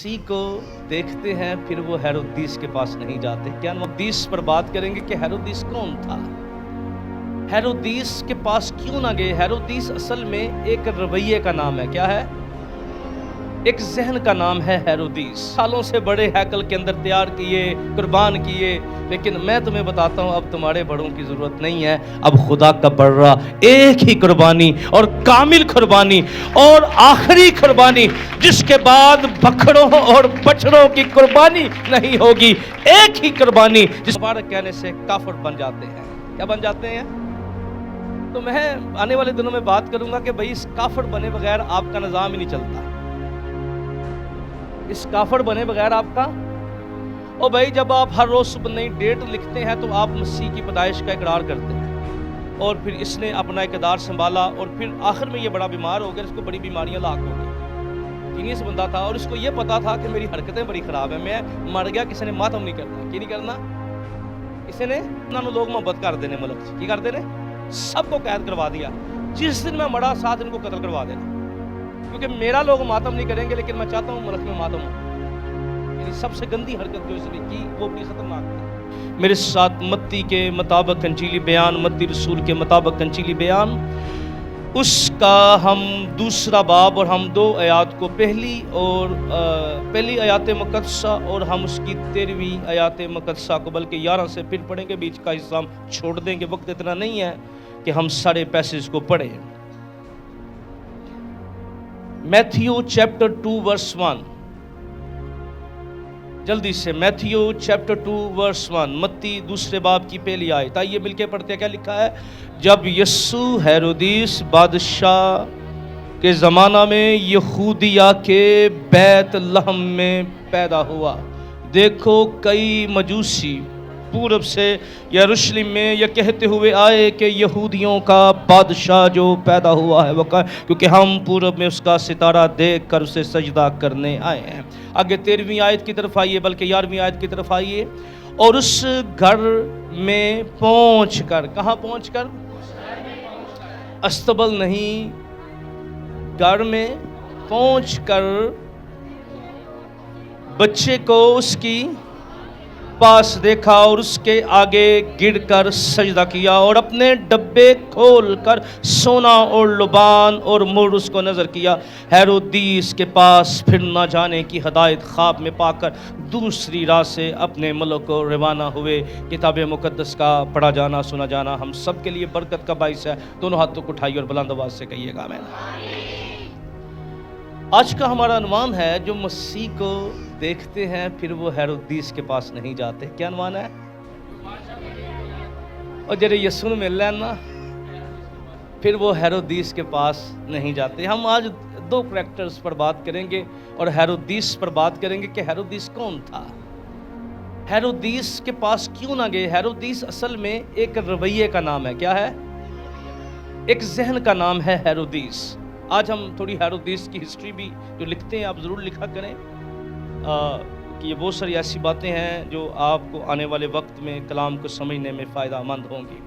مسیح کو دیکھتے ہیں پھر وہ ہیرودیس کے پاس نہیں جاتے. کیا ہیرودیس پر بات کریں گے کہ ہیرودیس کون تھا, ہیرودیس کے پاس کیوں نہ گئے. ہیرودیس اصل میں ایک رویے کا نام ہے. کیا ہے؟ ایک ذہن کا نام ہے ہیرودیس. سالوں سے بڑے ہیکل کے اندر تیار کیے, قربان کیے, لیکن میں تمہیں بتاتا ہوں اب تمہارے بڑوں کی ضرورت نہیں ہے. اب خدا کا بڑا ایک ہی قربانی اور کامل قربانی اور آخری قربانی, جس کے بعد بکروں اور بچڑوں کی قربانی نہیں ہوگی. ایک ہی قربانی جس مبارک کہنے سے کافر بن جاتے ہیں. کیا بن جاتے ہیں؟ تو میں آنے والے دنوں میں بات کروں گا کہ بھئی اس کافر بنے بغیر آپ کا نظام ہی نہیں چلتا. اس کافر بنے بغیر آپ کا, اور بھائی جب آپ ہر روز صبح نئی ڈیٹ لکھتے ہیں تو آپ مسیح کی پیدائش کا اقرار کرتے ہیں, اور پھر اس نے اپنا اقتدار سنبھالا, اور پھر آخر میں یہ بڑا بیمار ہو گیا, اس کو بڑی بیماریاں لاحق ہو گئی. جینیس بندہ تھا اور اس کو یہ پتا تھا کہ میری حرکتیں بڑی خراب ہیں, میں مر گیا, کسی نے ماتم نہیں کرنا. کی نہیں کرنا؟ کسی نے نہ لوگ محبت کر دینے, ملک کی کر دینے, سب کو قید کروا دیا. جس دن میں مڑا ساتھ ان کو قتل کروا دینا, کیونکہ میرا لوگ ماتم نہیں کریں گے لیکن میں چاہتا ہوں ملک میں ماتم ہو. یعنی سب سے گندی حرکت جو اس نے کی وہ بھی خطرناک تھی. میرے ساتھ متی کے مطابق انجیلی بیان, متی رسول کے مطابق انجیلی بیان, اس کا ہم دوسرا باب اور ہم 2 آیات کو پہلی آیات مقدسہ اور ہم اس کی 13ویں آیات مقدسہ کو بلکہ 11 سے پھر پڑھیں گے. بیچ کا حصہ ہم چھوڑ دیں گے, وقت اتنا نہیں ہے کہ ہم سارے پیسز کو پڑھیں. میتھیو چیپٹر 2 ورس 1, جلدی سے میتھیو چیپٹر 2 ورس 1, متی دوسرے باب کی پہلی آیت. آئیے مل کے پڑھتے ہیں. کیا لکھا ہے؟ جب یسوع ہیرودیس بادشاہ کے زمانہ میں یہودیہ کے بیت لحم میں پیدا ہوا, دیکھو کئی مجوسی پورب سے یروشلم میں یہ کہتے ہوئے آئے کہ یہودیوں کا بادشاہ جو پیدا ہوا ہے وہ کیونکہ ہم پورب میں اس کا ستارہ دیکھ کر اسے سجدہ کرنے آئے ہیں. آگے 13ویں آیت کی طرف آئیے, بلکہ 11ویں آیت کی طرف آئیے. اور اس گھر میں پہنچ کر, کہاں پہنچ کر؟ استبل نہیں, گھر میں پہنچ کر بچے کو اس کی پاس دیکھا اور اس کے آگے گر کر سجدہ کیا, اور اپنے ڈبے کھول کر سونا اور لبان اور مر اس کو نظر کیا. ہیرودیس کے پاس پھر نہ جانے کی ہدایت خواب میں پا کر دوسری راہ سے اپنے ملک کو روانہ ہوئے. کتاب مقدس کا پڑھا جانا سنا جانا ہم سب کے لیے برکت کا باعث ہے. دونوں ہاتھوں کو اٹھائیے اور بلند آواز سے کہیے گا آمین. آج کا ہمارا عنوان ہے جو مسیح کو دیکھتے ہیں پھر وہ ہیرودیس کے پاس نہیں جاتے. کیا عنوان ہے؟ اور جڑے یسوع نوں مل لین نا پھر وہ ہیرودیس کے پاس نہیں جاتے. ہم آج 2 کریکٹرز پر بات کریں گے اور ہیرودیس پر بات کریں گے کہ ہیرودیس کون تھا, ہیرودیس کے پاس کیوں نہ گئے. ہیرودیس اصل میں ایک رویے کا نام ہے. کیا ہے؟ ایک ذہن کا نام ہے ہیرودیس. آج ہم تھوڑی ہیرودیس کی ہسٹری بھی جو لکھتے ہیں آپ ضرور لکھا کریں, کہ یہ بہت ساری ایسی باتیں ہیں جو آپ کو آنے والے وقت میں کلام کو سمجھنے میں فائدہ مند ہوں گی.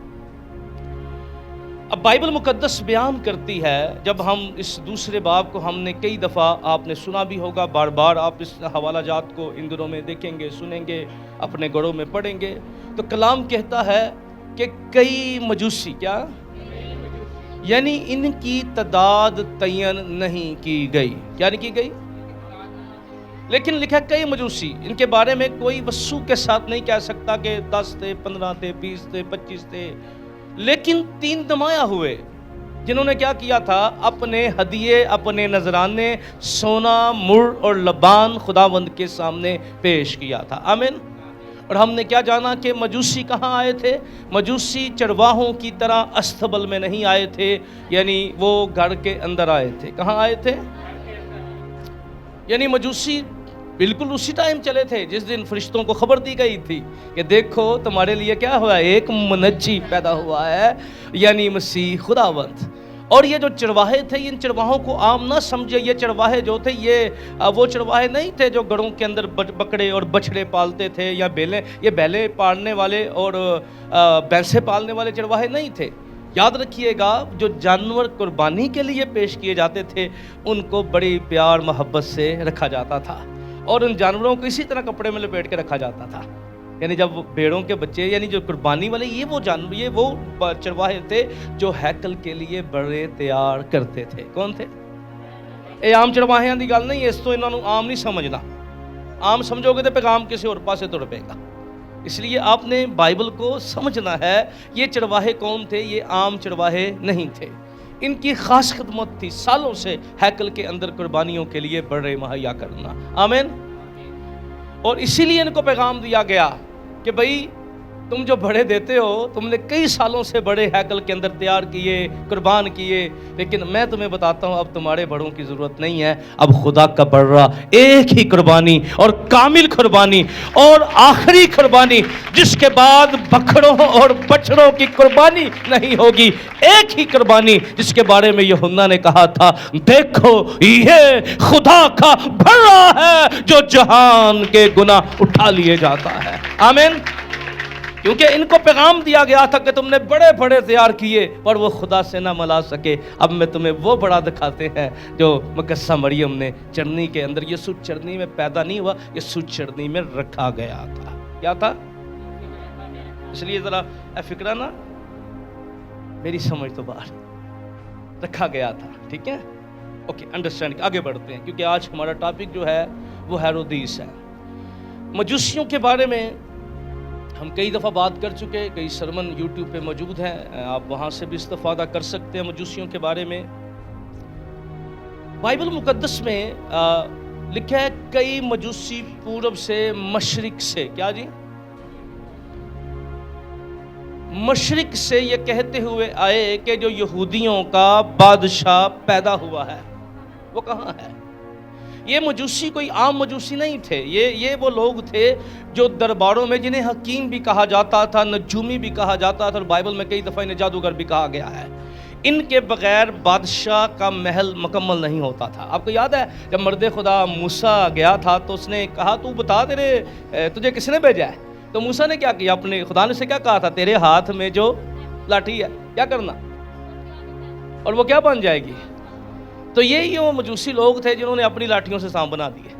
اب بائبل مقدس بیان کرتی ہے, جب ہم اس دوسرے باب کو ہم نے کئی دفعہ آپ نے سنا بھی ہوگا, بار بار آپ اس حوالہ جات کو ان دنوں میں دیکھیں گے, سنیں گے, اپنے گھروں میں پڑھیں گے, تو کلام کہتا ہے کہ کئی مجوسی, کیا یعنی ان کی تعداد تعین نہیں کی گئی. کیا نہیں کی گئی؟ لیکن لکھا کئی مجوسی. ان کے بارے میں کوئی وثوق کے ساتھ نہیں کہہ سکتا کہ 10 تھے, 15 تھے, 20 تھے, 25 تھے, لیکن 3 نمایاں ہوئے جنہوں نے کیا کیا تھا, اپنے ہدیے, اپنے نذرانے, سونا, مر اور لبان خداوند کے سامنے پیش کیا تھا. آمین. اور ہم نے کیا جانا کہ مجوسی کہاں آئے تھے؟ مجوسی چرواہوں کی طرح استبل میں نہیں آئے تھے, یعنی وہ گھر کے اندر آئے تھے. کہاں آئے تھے؟ یعنی مجوسی بالکل اسی ٹائم چلے تھے جس دن فرشتوں کو خبر دی گئی تھی کہ دیکھو تمہارے لیے کیا ہوا ہے, ایک منجی پیدا ہوا ہے, یعنی مسیح خداوند. اور یہ جو چرواہے تھے, ان چرواہوں کو عام نہ سمجھے. یہ چرواہے جو تھے یہ وہ چرواہے نہیں تھے جو گھروں کے اندر بکرے اور بچھڑے پالتے تھے یا بیلیں. یہ بیلیں پالنے والے اور بھینسیں پالنے والے چرواہے نہیں تھے. یاد رکھیے گا, جو جانور قربانی کے لیے پیش کیے جاتے تھے ان کو بڑی پیار محبت سے رکھا جاتا تھا. اور ان جانوروں کو اسی طرح کپڑے میں لپیٹ کے رکھا جاتا تھا. یعنی جب بیڑوں کے بچے یعنی جو قربانی والے یہ وہ جانور یہ وہ چرواہے تھے جو ہیکل کے لیے بڑے تیار کرتے تھے. کون تھے؟ اے عام چرواہیاں دی گل نہیں, اس تو انہوں نے عام نہیں سمجھنا. عام سمجھو گے تو پیغام کسی اور پاسے تڑ پے گا. اس لیے آپ نے بائبل کو سمجھنا ہے. یہ چرواہے کون تھے؟ یہ عام چرواہے نہیں تھے. ان کی خاص خدمت تھی سالوں سے ہیکل کے اندر قربانیوں کے لیے بڑے مہیا کرنا. آمین. اور اسی لیے ان کو پیغام دیا گیا کہ بھئی تم جو بڑے دیتے ہو, تم نے کئی سالوں سے بڑے ہیکل کے اندر تیار کیے, قربان کیے, لیکن میں تمہیں بتاتا ہوں اب تمہارے بڑوں کی ضرورت نہیں ہے. اب خدا کا بڑا ایک ہی قربانی اور کامل قربانی اور آخری قربانی, جس کے بعد بکروں اور بچڑوں کی قربانی نہیں ہوگی. ایک ہی قربانی جس کے بارے میں یوحنا نے کہا تھا, دیکھو یہ خدا کا بڑا ہے جو جہان کے گناہ اٹھا لیے جاتا ہے. آمین. کیونکہ ان کو پیغام دیا گیا تھا کہ تم نے بڑے بڑے تیار کیے پر وہ خدا سے نہ ملا سکے. اب میں تمہیں وہ بڑا دکھاتے ہیں جو مقدسہ مریم نے چرنی کے اندر, یسوع چرنی میں پیدا نہیں ہوا, یسوع چرنی میں رکھا گیا تھا. کیا تھا؟ اس لیے ذرا فکرہ نا میری سمجھ تو باہر, رکھا گیا تھا. ٹھیک ہے, اوکے, انڈرسٹینڈ. آگے بڑھتے ہیں کیونکہ آج ہمارا ٹاپک جو ہے وہ ہیرودیس ہے. مجوسیوں کے بارے میں ہم کئی دفعہ بات کر چکے, کئی سرمن یوٹیوب پہ موجود ہیں, آپ وہاں سے بھی استفادہ کر سکتے ہیں مجوسیوں کے بارے میں. بائبل مقدس میں لکھا ہے کئی مجوسی پورب سے مشرق سے, کیا جی, مشرق سے یہ کہتے ہوئے آئے کہ جو یہودیوں کا بادشاہ پیدا ہوا ہے وہ کہاں ہے. یہ مجوسی کوئی عام مجوسی نہیں تھے. یہ وہ لوگ تھے جو درباروں میں, جنہیں حکیم بھی کہا جاتا تھا, نجومی بھی کہا جاتا تھا, اور بائبل میں کئی دفعہ انہیں جادوگر بھی کہا گیا ہے. ان کے بغیر بادشاہ کا محل مکمل نہیں ہوتا تھا. آپ کو یاد ہے جب مرد خدا موسیٰ گیا تھا تو اس نے کہا تو بتا تجھے کس نے بھیجا ہے. تو موسیٰ نے کیا کیا, اپنے خدا نے سے کیا کہا تھا, تیرے ہاتھ میں جو لاٹھی ہے کیا کرنا, اور وہ کیا بن جائے گی. تو یہی وہ مجوسی لوگ تھے جنہوں نے اپنی لاٹھیوں سے سانپ بنا دیے.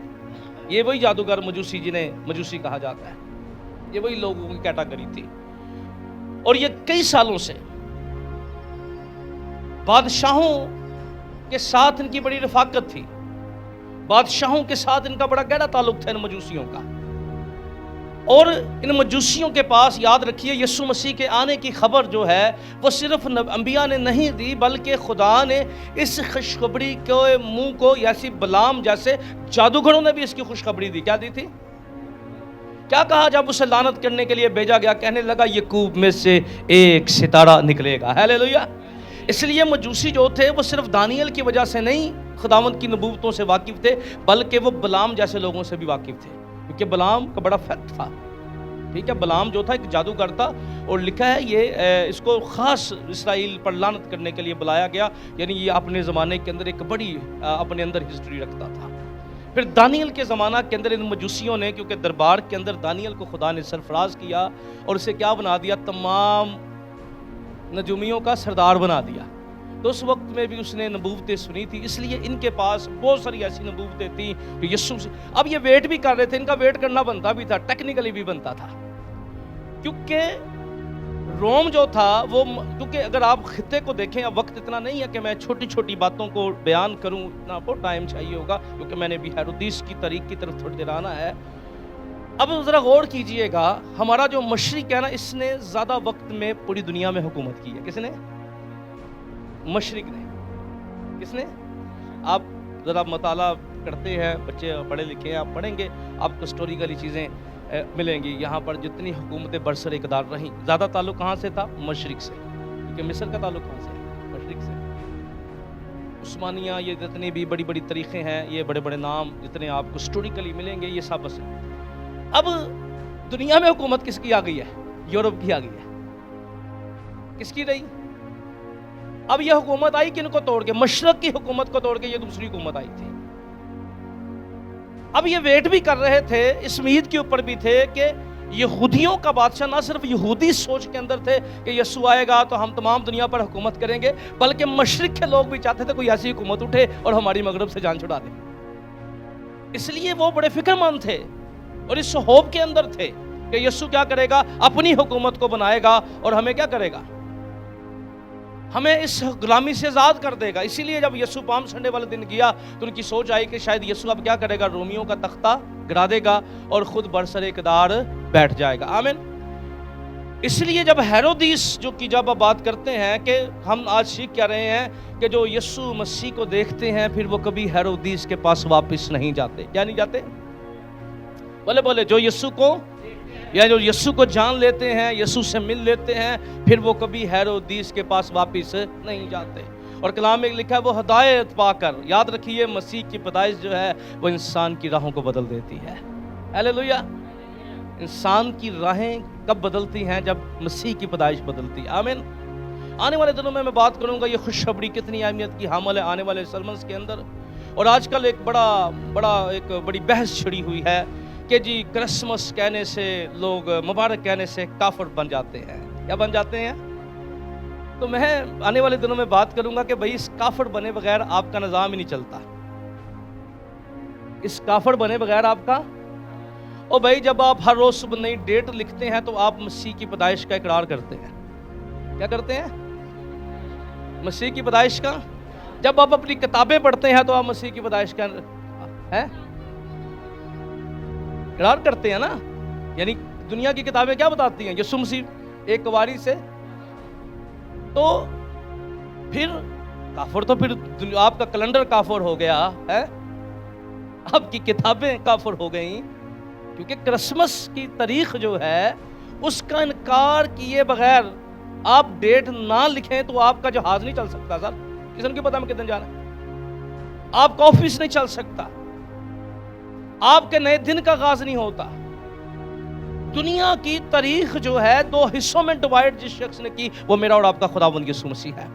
یہ وہی جادوگر مجوسی جنہیں مجوسی کہا جاتا ہے, یہ وہی لوگوں کی کیٹاگری تھی. اور یہ کئی سالوں سے بادشاہوں کے ساتھ ان کی بڑی رفاقت تھی. بادشاہوں کے ساتھ ان کا بڑا گہرا تعلق تھا ان مجوسیوں کا. اور ان مجوسیوں کے پاس, یاد رکھیے, یسوع مسیح کے آنے کی خبر جو ہے وہ صرف انبیاء نے نہیں دی, بلکہ خدا نے اس خوشخبری کے منہ کو ایسی بلام جیسے جادوگروں نے بھی اس کی خوشخبری دی. کیا دی تھی؟ کیا کہا جب اسے لعنت کرنے کے لیے بھیجا گیا؟ کہنے لگا یعقوب میں سے ایک ستارہ نکلے گا. ہیلیلویا. اس لیے مجوسی جو تھے وہ صرف دانیل کی وجہ سے نہیں خداوند کی نبوتوں سے واقف تھے, بلکہ وہ بلام جیسے لوگوں سے بھی واقف تھے, کیونکہ بلام کا بڑا فیکٹ تھا. ٹھیک ہے, بلام جو تھا ایک جادوگر تھا, اور لکھا ہے یہ اس کو خاص اسرائیل پر لعنت کرنے کے لیے بلایا گیا. یعنی یہ اپنے زمانے کے اندر ایک بڑی اپنے اندر ہسٹری رکھتا تھا. پھر دانیل کے زمانہ کے اندر ان مجوسیوں نے, کیونکہ دربار کے اندر دانیل کو خدا نے سرفراز کیا اور اسے کیا بنا دیا, تمام نجومیوں کا سردار بنا دیا. تو اس وقت میں بھی اس نے نبوتیں سنی تھی, اس لیے ان کے پاس بہت ساری ایسی نبوتیں تھیں کہ یسوع سے. اب یہ ویٹ بھی کر رہے تھے, ان کا ویٹ کرنا بنتا بھی تھا, ٹیکنیکلی بھی بنتا تھا, کیونکہ روم جو تھا وہ, کیونکہ اگر آپ خطے کو دیکھیں, اب وقت اتنا نہیں ہے کہ میں چھوٹی چھوٹی باتوں کو بیان کروں, اتنا بہت ٹائم چاہیے ہوگا, کیونکہ میں نے بھی ہیرودیس کی تاریخ کی طرف تھوڑی دیر آنا ہے. اب ذرا غور کیجئے گا, ہمارا جو مشرق ہے نا, اس نے زیادہ وقت میں پوری دنیا میں حکومت کی ہے. کس نے؟ مشرق نے. کس نے؟ آپ ذرا مطالعہ کرتے ہیں, بچے پڑھے لکھے ہیں, آپ پڑھیں گے, آپ کو ہسٹوریکلی چیزیں ملیں گی. یہاں پر جتنی حکومتیں برسر اقتدار رہیں, زیادہ تعلق کہاں سے تھا؟ مشرق سے. کیونکہ مصر کا تعلق کہاں سے ہے؟ مشرق سے. عثمانیہ, یہ جتنی بھی بڑی بڑی تاریخیں ہیں, یہ بڑے بڑے نام جتنے آپ کو ہسٹوریکلی ملیں گے, یہ سب بس ہے. اب دنیا میں حکومت کس کی آ گئی ہے؟ یورپ کی آ گئی ہے. کس کی رہی؟ اب یہ حکومت آئی کن کو توڑ کے؟ مشرق کی حکومت کو توڑ کے یہ دوسری حکومت آئی تھی. اب یہ ویٹ بھی کر رہے تھے, اس امید کے اوپر بھی تھے کہ یہودیوں کا بادشاہ نہ صرف یہودی سوچ کے اندر تھے کہ یسوع آئے گا تو ہم تمام دنیا پر حکومت کریں گے, بلکہ مشرق کے لوگ بھی چاہتے تھے کوئی ایسی حکومت اٹھے اور ہماری مغرب سے جان چھڑا دے. اس لیے وہ بڑے فکر مند تھے اور اس ہوپ کے اندر تھے کہ یسوع کیا کرے گا، اپنی حکومت کو بنائے گا اور ہمیں کیا کرے گا، ہمیں اس غلامی سے آزاد کر دے گا۔ اسی لیے جب یسوع پام سنڈے والے دن گیا تو ان کی سوچ آئی کہ شاید یسوع اب کیا کرے گا، رومیوں کا تختہ گرا دے گا اور خود برسر اقتدار بیٹھ جائے گا۔ آمین۔ اس لیے جب ہیرودیس جو کی جب آپ بات کرتے ہیں کہ ہم آج سیکھ کیا رہے ہیں کہ جو یسوع مسیح کو دیکھتے ہیں پھر وہ کبھی ہیرودیس کے پاس واپس نہیں جاتے۔ کیا نہیں جاتے؟ بولے جو یسوع کو یا جو یسوع کو جان لیتے ہیں، یسوع سے مل لیتے ہیں، پھر وہ کبھی ہیرودیس کے پاس واپس نہیں جاتے۔ اور کلام میں لکھا ہے وہ ہدایت پا کر، یاد رکھیے مسیح کی پیدائش جو ہے وہ انسان کی راہوں کو بدل دیتی ہے۔ ہیلیلویا۔ انسان کی راہیں کب بدلتی ہیں؟ جب مسیح کی پیدائش بدلتی ہے۔ آمین۔ آنے والے دنوں میں بات کروں گا یہ خوشخبری کتنی اہمیت کی حامل ہے آنے والے سرمنس کے اندر۔ اور آج کل ایک بڑی بحث چھڑی ہوئی ہے کہ جی کرسمس کہنے سے لوگ مبارک کہنے سے کافر بن جاتے ہیں۔ کیا بن جاتے ہیں؟ تو میں آنے والے دنوں میں بات کروں گا کہ بھئی اس کافر بنے بغیر آپ کا نظام ہی نہیں چلتا۔ اس کافر بنے بغیر آپ کا، اور بھائی جب آپ ہر روز صبح نئی ڈیٹ لکھتے ہیں تو آپ مسیح کی پیدائش کا اقرار کرتے ہیں۔ کیا کرتے ہیں؟ مسیح کی پیدائش کا۔ جب آپ اپنی کتابیں پڑھتے ہیں تو آپ مسیح کی پیدائش کا اقرار کرتے ہیں نا۔ یعنی دنیا کی کتابیں کیا بتاتی ہیں؟ یسوع مسیح ایک کواری سے، تو پھر کافر تو پھر آپ کا کیلنڈر کافر ہو گیا ہے، آپ کی کتابیں کافر ہو گئیں، کیونکہ کرسمس کی تاریخ جو ہے اس کا انکار کیے بغیر آپ ڈیٹ نہ لکھیں تو آپ کا جہاز نہیں چل سکتا۔ سر کسی کو پتا میں کتنے جانا ہے؟ آپ کا آفس نہیں چل سکتا، آپ کے نئے دن کا آغاز نہیں ہوتا۔ دنیا کی تاریخ جو ہے دو حصوں میں ڈیوائڈ جس شخص نے کی وہ میرا اور آپ کا خداوند یسوع مسیح ہے۔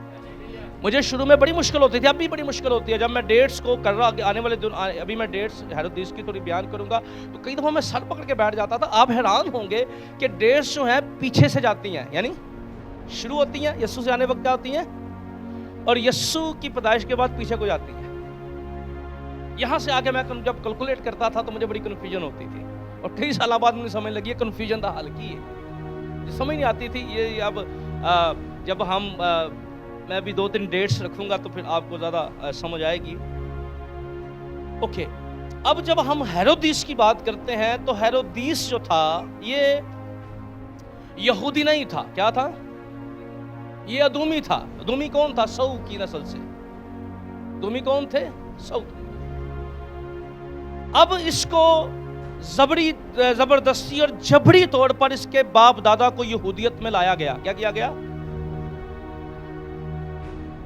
مجھے شروع میں بڑی مشکل ہوتی تھی، اب بھی بڑی مشکل ہوتی ہے جب میں ڈیٹس کو کر رہا کہ آنے والے دن، ابھی میں ڈیٹس ہیرودیس کی تھوڑی بیان کروں گا تو کئی دفعہ میں سر پکڑ کے بیٹھ جاتا تھا۔ آپ حیران ہوں گے کہ ڈیٹس جو ہیں پیچھے سے جاتی ہیں، یعنی شروع ہوتی ہیں یسوع سے آنے وقت کیا ہوتی ہیں، اور یسوع کی پیدائش کے بعد پیچھے کو جاتی ہیں۔ یہاں سے آگے میں جب کیلکولیٹ کرتا تھا تو مجھے بڑی کنفیوژن ہوتی تھی، اور کئی سال بعد مجھے سمجھ لگی ہے کنفیوژن کا حل کی ہے، سمجھ نہیں آتی تھی یہ۔ اب جب ہم میں بھی 2-3 ڈیٹس رکھوں گا تو پھر آپ کو زیادہ سمجھ آئے گی۔ اوکے، اب جب ہم ہیرودیس کی بات کرتے ہیں تو ہیرودیس جو تھا یہ یہودی نہیں تھا۔ کیا تھا؟ یہ ادومی تھا۔ ادومی کون تھا؟ سو کی نسل سے۔ ادومی کون تھے؟ سو۔ اب اس کو زبردستی اور جبری طور پر اس کے باپ دادا کو یہودیت میں لایا گیا۔ کیا کیا گیا؟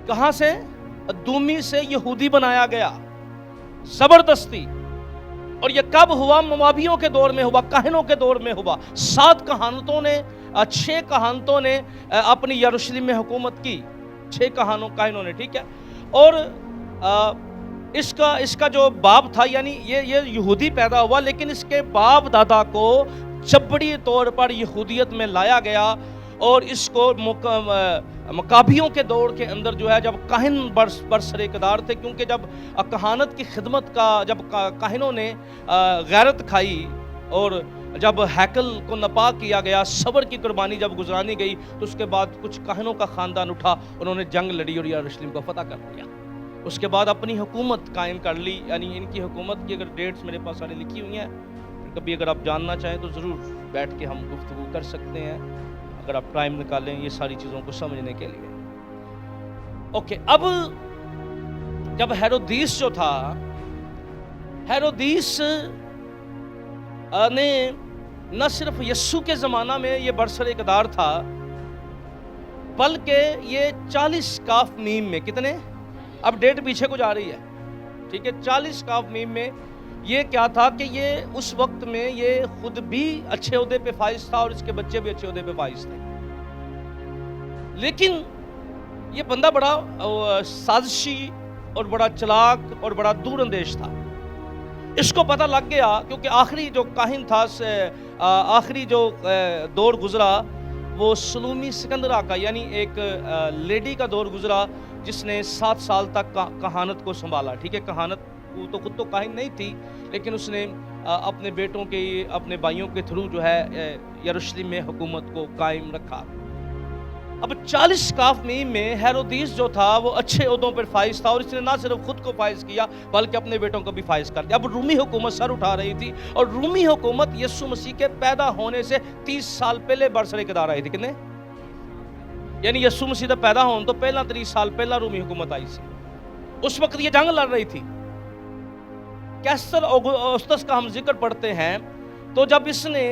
کہاں سے؟ ادومی سے یہودی بنایا گیا زبردستی۔ اور یہ کب ہوا؟ موابیوں کے دور میں ہوا، کاہنوں کے دور میں ہوا۔ 7 کہانتوں نے 6 کہانتوں نے اپنی یروشلم میں حکومت کی، 6 کاہنوں نے، ٹھیک ہے۔ اور اس کا جو باپ تھا، یعنی یہ یہودی پیدا ہوا، لیکن اس کے باپ دادا کو جبری طور پر یہودیت میں لایا گیا، اور اس کو مکابیوں کے دور کے اندر جو ہے جب کاہن برسر اقتدار تھے، کیونکہ جب کہانت کی خدمت کا جب کاہنوں نے غیرت کھائی اور جب ہیکل کو ناپاک کیا گیا، صبر کی قربانی جب گزرانی گئی، تو اس کے بعد کچھ کاہنوں کا خاندان اٹھا، انہوں نے جنگ لڑی اور یروشلم کو فتح کر لیا۔ اس کے بعد اپنی حکومت قائم کر لی۔ یعنی ان کی حکومت کی اگر ڈیٹس میرے پاس ساری لکھی ہوئی ہیں، کبھی اگر آپ جاننا چاہیں تو ضرور بیٹھ کے ہم گفتگو کر سکتے ہیں، اگر آپ ٹائم نکالیں یہ ساری چیزوں کو سمجھنے کے لیے۔ اوکے، اب جب ہیرودیس جو تھا، ہیرودیس نے نہ صرف یسوع کے زمانہ میں یہ برسر اقتدار تھا، بلکہ یہ 40 کاف میم میں، کتنے؟ اب ڈیٹ پیچھے کو جا رہی ہے، ٹھیک ہے، 40 کاف میم میں یہ کیا تھا کہ یہ اس وقت میں یہ خود بھی اچھے عہدے پہ فائز تھا اور اس کے بچے بھی اچھے عہدے پہ فائز تھے، لیکن یہ بندہ بڑا سازشی اور بڑا چلاک اور بڑا دور اندیش تھا۔ اس کو پتہ لگ گیا، کیونکہ آخری جو کاہن تھا، آخری جو دور گزرا وہ سلومی سکندرا کا، یعنی ایک لیڈی کا دور گزرا جس نے 7 سال تک کہانت کو سنبھالا، ٹھیک ہے، کہانت وہ تو خود تو کاہن نہیں تھی، لیکن اس نے اپنے بیٹوں کے اپنے بھائیوں کے تھرو جو ہے یروشلم میں حکومت کو قائم رکھا۔ اب 40 کافمیم میں ہیرودیس جو تھا وہ اچھے عہدوں پر فائز تھا، اور اس نے نہ صرف خود کو فائز کیا بلکہ اپنے بیٹوں کو بھی فائز کر دیا۔ اب رومی حکومت سر اٹھا رہی تھی، اور رومی حکومت یسوع مسیح کے پیدا ہونے سے 30 سال پہلے برسر اقتدار آئی تھی۔ کتنے؟ یعنی یسوع مسیح کا پیدا ہونے تو پہلا 30 سال پہلا رومی حکومت آئی سی۔ اس وقت یہ جنگ لڑ رہی تھی۔ کیسر اوگسطس کا ہم ذکر پڑھتے ہیں، تو جب اس نے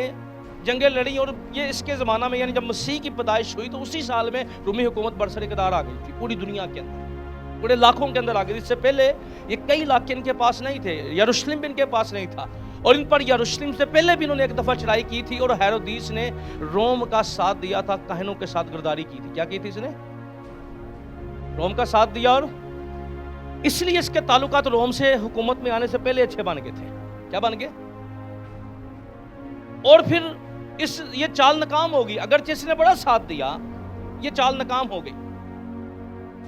جنگیں لڑی، اور یہ اس کے زمانہ میں یعنی جب مسیح کی پیدائش ہوئی تو اسی سال میں رومی حکومت برسر اقتدار آ گئی تھی پوری دنیا کے اندر، پورے علاقوں کے اندر آ گئی۔ اس سے پہلے یہ کئی علاقے ان کے پاس نہیں تھے، یروشلم بھی ان کے پاس نہیں تھا، اور ان پر یروشلم سے پہلے بھی انہوں نے ایک دفعہ چڑھائی کی تھی، اور ہیرودیس نے روم کا ساتھ دیا تھا، کاہنوں کے ساتھ غداری کی تھی۔ کیا کی تھی اس نے؟ روم کا ساتھ دیا، اور اس لیے اس کے تعلقات روم سے حکومت میں آنے سے پہلے اچھے بن گئے تھے۔ کیا بن گئے؟ اور پھر یہ چال ناکام ہوگی، اگرچہ اس نے بڑا ساتھ دیا، یہ چال ناکام ہو گئی۔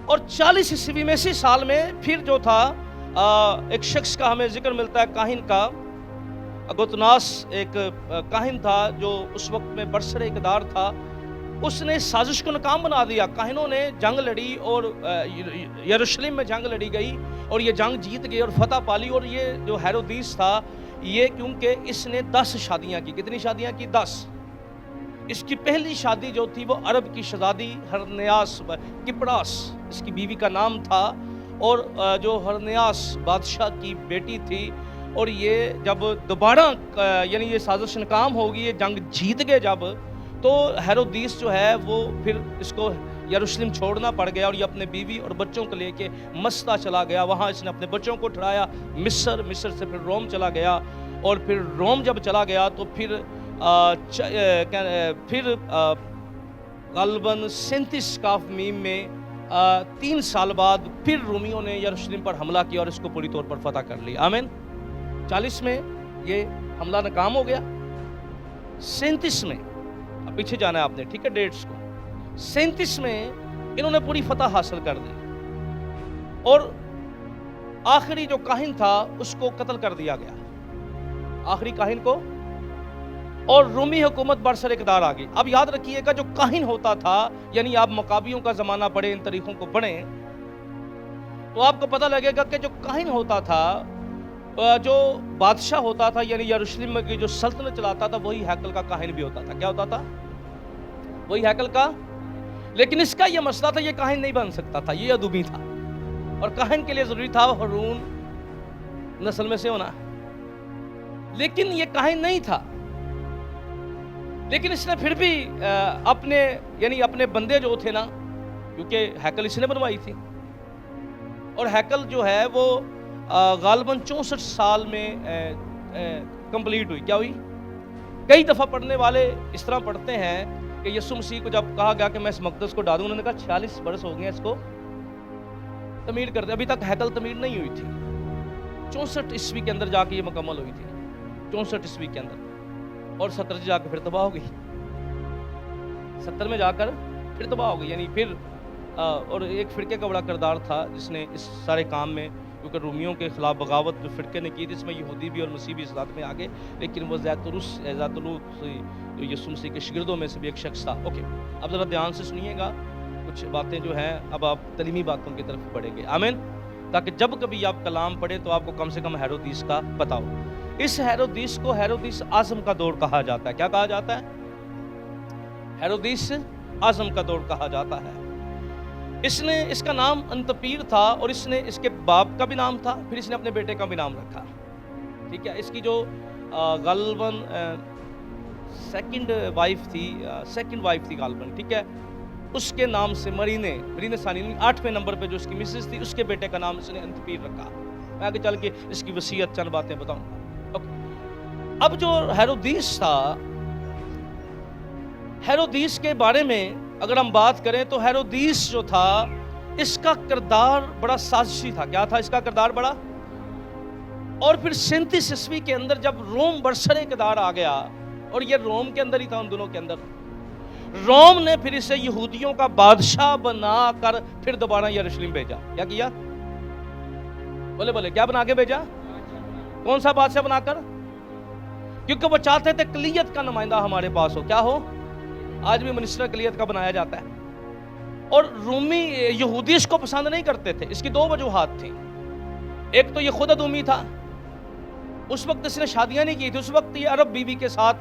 اور 40 عیسوی میں اسی سال میں پھر جو تھا ایک شخص کا ہمیں ذکر ملتا ہے، کاہن کا، اگوتناس ایک کاہن تھا جو اس وقت میں برسر اقتدار تھا۔ اس نے سازش کو ناکام بنا دیا، کاہنوں نے جنگ لڑی، اور یروشلم میں جنگ لڑی گئی، اور یہ جنگ جیت گئی اور فتح پالی۔ اور یہ جو ہیرودیس تھا، یہ کیونکہ اس نے 10 شادیاں کی۔ کتنی شادیاں کی؟ 10۔ اس کی پہلی شادی جو تھی وہ عرب کی شہزادی ہرنیاس کپڑاس اس کی بیوی کا نام تھا، اور جو ہرنیاس بادشاہ کی بیٹی تھی۔ اور یہ جب دوبارہ یعنی یہ سازش ناکام ہوگی، یہ جنگ جیت گئے جب، تو ہیرودیس جو ہے وہ پھر اس کو یروشلم چھوڑنا پڑ گیا، اور یہ اپنے بیوی اور بچوں کو لے کے مستا چلا گیا۔ وہاں اس نے اپنے بچوں کو ٹھہرایا، مصر سے پھر روم چلا گیا، اور پھر روم جب چلا گیا تو پھر غالباً 37 کافمیم میں 3 سال بعد پھر رومیوں نے یروشلم پر حملہ کیا اور اس کو پوری طور پر فتح کر لیا۔ آمین۔ 40 میں یہ حملہ ناکام ہو گیا، 37 میں، اب پیچھے جانا ہے آپ نے، ٹھیک ہے، ڈیٹس کو، 37 میں انہوں نے پوری فتح حاصل کر دی، اور آخری جو کاہن تھا اس کو قتل کر دیا گیا، آخری کاہن کو، اور رومی حکومت برسر اقتدار آ گئی۔ اب یاد رکھیے گا، جو کاہن ہوتا تھا، یعنی آپ مقابیوں کا زمانہ پڑھیں، ان تاریخوں کو پڑھیں تو آپ کو پتہ لگے گا کہ جو کاہن ہوتا تھا، جو بادشاہ ہوتا تھا، یعنی یروشلم کی جو سلطنت چلاتا تھا، وہی ہیکل کا کاہن بھی ہوتا تھا۔ کیا ہوتا تھا؟ وہی ہیکل کا، لیکن اس کا یہ مسئلہ تھا، یہ کاہن نہیں بن سکتا تھا، یہ ادومی تھا، اور کاہن کے لیے ضروری تھا ہارون نسل میں سے ہونا، لیکن یہ کاہن نہیں تھا۔ لیکن اس نے پھر بھی اپنے بندے جو تھے نا، کیونکہ ہیکل اس نے بنوائی تھی، اور ہیکل جو ہے وہ غالباً 64 سال میں کمپلیٹ ہوئی۔ کیا ہوئی؟ کئی دفعہ پڑھنے والے اس طرح پڑھتے ہیں کہ یسوع مسیح کو جب کہا گیا کہ میں اس مقدس کو ڈالوں، انہوں نے کہا 46 برس ہو گئے اس کو تعمیر کرتے، ابھی تک ہیکل تعمیر نہیں ہوئی تھی۔ 64 عیسوی کے اندر جا کے یہ مکمل ہوئی تھی، 64 عیسوی کے اندر، اور 70 سے جا کے پھر تباہ ہو گئی، 70 میں جا کر پھر تباہ ہو گئی۔ یعنی پھر اور ایک فرقے کا بڑا کردار تھا جس نے اس سارے کام میں، کیونکہ رومیوں کے خلاف بغاوت جو فرقے نے کی تھی، اس میں یہودی بھی اور مسیحی بھی ساتھ میں آگے، لیکن وہ زیتونس یسوع مسیح کے شاگردوں میں سے بھی ایک شخص تھا۔ اوکے، اب ذرا دھیان سے سنیے گا، کچھ باتیں جو ہیں اب آپ تعلیمی باتوں کی طرف بڑھیں گے، آمین، تاکہ جب کبھی آپ کلام پڑھیں تو آپ کو کم سے کم ہیرودیس کا پتہ ہو۔ اس ہیرودیس کو ہیرودیس اعظم کا دور کہا جاتا ہے۔ کیا کہا جاتا ہے؟ ہیرودیس اعظم کا دور کہا جاتا ہے۔ اس کا نام انتپیر تھا، اور اس نے اس کے باپ کا بھی نام تھا، پھر اس نے اپنے بیٹے کا بھی نام رکھا، ٹھیک ہے۔ اس کی جو غالباً سیکنڈ وائف تھی غالباً، ٹھیک ہے، اس کے نام سے مرینے ثانی 8ویں نمبر پہ جو اس کی مسز تھی، اس کے بیٹے کا نام اس نے انتپیر رکھا۔ میں آگے چل کے اس کی وصیت چند باتیں بتاؤں گا۔ اب جو ہیرودیس تھا، ہیرودیس کے بارے میں اگر ہم بات کریں تو ہیرودیس جو تھا، اس کا کردار بڑا سازشی تھا۔ کیا تھا اس کا کردار؟ بڑا۔ اور پھر 37 عیسوی کے اندر جب روم برسر اقتدار آ گیا، اور یہ روم کے اندر ہی تھا، ان دنوں کے اندر روم نے پھر اسے یہودیوں کا بادشاہ بنا کر پھر دوبارہ یروشلم بھیجا۔ کیا کیا؟ بولے بولے کیا بنا کے بھیجا؟ کون سا بادشاہ بنا کر؟ کیونکہ وہ چاہتے تھے اقلیت کا نمائندہ ہمارے پاس ہو. کیا ہو؟ آج بھی منسٹر اقلیت کا بنایا جاتا ہے. اور رومی یہودی اس کو پسند نہیں کرتے تھے. اس کی دو وجوہات تھیں. ایک تو یہ خود ادومی تھا، اس وقت اس نے شادیاں نہیں کی تھی. اس وقت یہ عرب بیوی کے ساتھ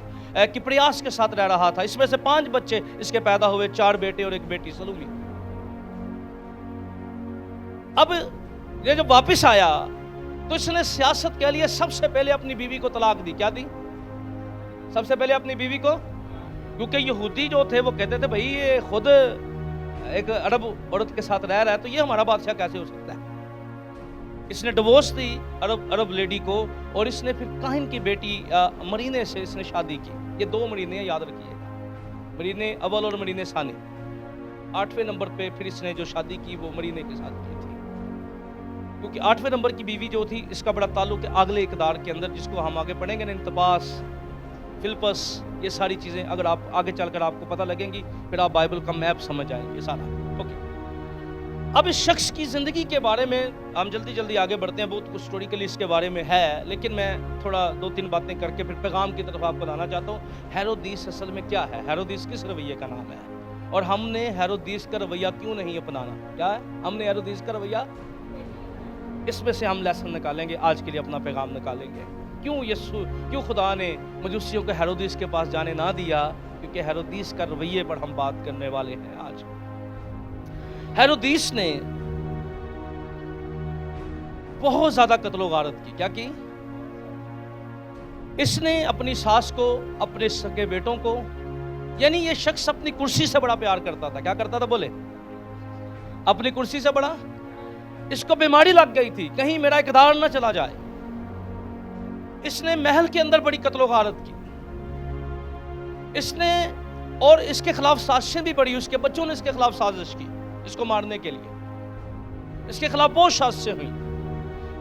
کپریاس کے ساتھ رہ رہا تھا. اس میں سے 5 بچے اس کے پیدا ہوئے، 4 بیٹے اور 1 بیٹی سلومی. اب یہ جب واپس آیا تو اس نے سیاست کے لیے سب سے پہلے اپنی بیوی کو طلاق دی. کیا دی؟ سب سے پہلے اپنی بیوی کو. کیونکہ یہودی جو تھے وہ کہتے تھے بھائی یہ خود ایک عرب عورت کے ساتھ رہ رہا ہے تو یہ ہمارا بادشاہ کیسے ہو سکتا ہے. اس نے ڈیورس دی عرب لیڈی کو، اور اس نے پھر کاہن کی بیٹی مرینے سے اس نے شادی کی. یہ 2 مرینے یاد رکھیے، مرینے اول اور مرینے ثانی. 8ویں نمبر پہ پھر اس نے جو شادی کی وہ مرینے کے ساتھ کی تھی. کیونکہ 8ویں نمبر کی بیوی جو تھی اس کا بڑا تعلق ہے اگلے اقدار کے اندر، جس کو ہم آگے پڑھیں گے نا، انتباس، فلپس، یہ ساری چیزیں اگر آپ آگے چل کر آپ کو پتہ لگیں گی پھر آپ بائبل کا میپ سمجھ جائیں گے سارا. اوکے، اب اس شخص کی زندگی کے بارے میں ہم جلدی آگے بڑھتے ہیں. بہت کچھ ہسٹوریکلی اس کے بارے میں ہے، لیکن میں تھوڑا 2-3 باتیں کر کے پھر پیغام کی طرف آپ کو لانا چاہتا ہوں. ہیرودیس اصل میں کیا ہے؟ ہیرودیس کس رویے کا نام ہے؟ اور ہم نے ہیرودیس کا رویہ کیوں نہیں اپنانا؟ کیا ہے؟ ہم نے ہیرودیس کا رویہ، اس میں سے ہم لیسن نکالیں گے آج کے لیے، اپنا پیغام نکالیں گے. کیوں خدا نے مجوسیوں کو ہیرودیس کے پاس جانے نہ دیا؟ کیونکہ ہیرودیس کا رویے پر ہم بات کرنے والے ہیں آج. ہیرودیس نے بہت زیادہ قتل و غارت کی. کیا کی؟ اس نے اپنی ساس کو، اپنے سگے بیٹوں کو، یعنی یہ شخص اپنی کرسی سے بڑا پیار کرتا تھا. کیا کرتا تھا؟ بولے اپنی کرسی سے بڑا. اس کو بیماری لگ گئی تھی کہیں میرا اقتدار نہ چلا جائے. اس نے محل کے اندر بڑی قتل و غارت کی. اس نے، اور اس کے خلاف سازشیں بھی بڑی، اس کے بچوں نے اس کے خلاف سازش کی اس کو مارنے کے لیے. اس کے خلاف بہت سازشیں ہوئیں.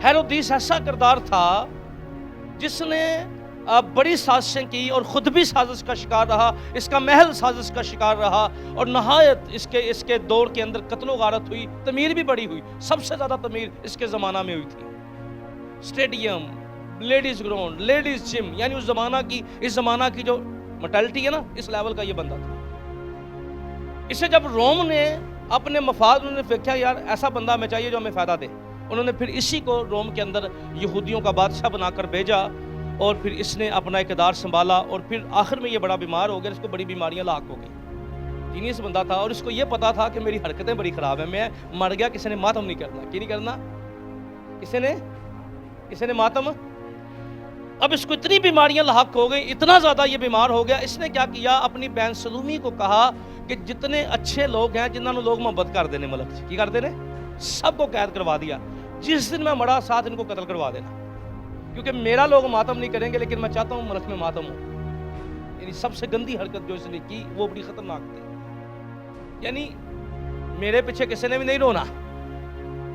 ہیرودیس ایسا کردار تھا جس نے بڑی سازشیں کی اور خود بھی سازش کا شکار رہا، اس کا محل سازش کا شکار رہا، اور نہایت اس کے دور کے اندر قتل و غارت ہوئی. تعمیر بھی بڑی ہوئی. سب سے زیادہ تعمیر اس کے زمانہ میں ہوئی تھی. اسٹیڈیم، لیڈیز گراؤنڈ، لیڈیز جم، یعنی اس زمانہ کی جو مٹیلٹی ہے نا، اس لیول کا یہ بندہ تھا. اسے جب روم نے اپنے مفاد انہوں نے دیکھا یار ایسا بندہ ہمیں چاہیے جو ہمیں فائدہ دے، انہوں نے پھر اسی کو روم کے اندر یہودیوں کا بادشاہ بنا کر بھیجا، اور پھر اس نے اپنا اقتدار سنبھالا، اور پھر آخر میں یہ بڑا بیمار ہو گیا. اس کو بڑی بیماریاں لاحق ہو گئی. جینیس بندہ تھا، اور اس کو یہ پتا تھا کہ میری حرکتیں بڑی خراب ہیں، میں مر گیا کسی نے ماتم نہیں کرنا. کی نہیں کرنا؟ کسی نے ماتم. اب اس کو اتنی بیماریاں لاحق ہو گئی، اتنا زیادہ یہ بیمار ہو گیا. اس نے کیا کیا؟ اپنی بہن سلومی کو کہا کہ جتنے اچھے لوگ ہیں جنہوں نے لوگ محبت کر دینے، ملک کی کر دینے، سب کو قید کروا دیا. جس دن میں مڑا ساتھ ان کو قتل کروا دینا، کیونکہ میرا لوگ ماتم نہیں کریں گے لیکن میں چاہتا ہوں ملک میں ماتم ہو. یعنی سب سے گندی حرکت جو اس نے کی وہ بڑی خطرناک تھی. یعنی میرے پیچھے کسی نے بھی نہیں رونا،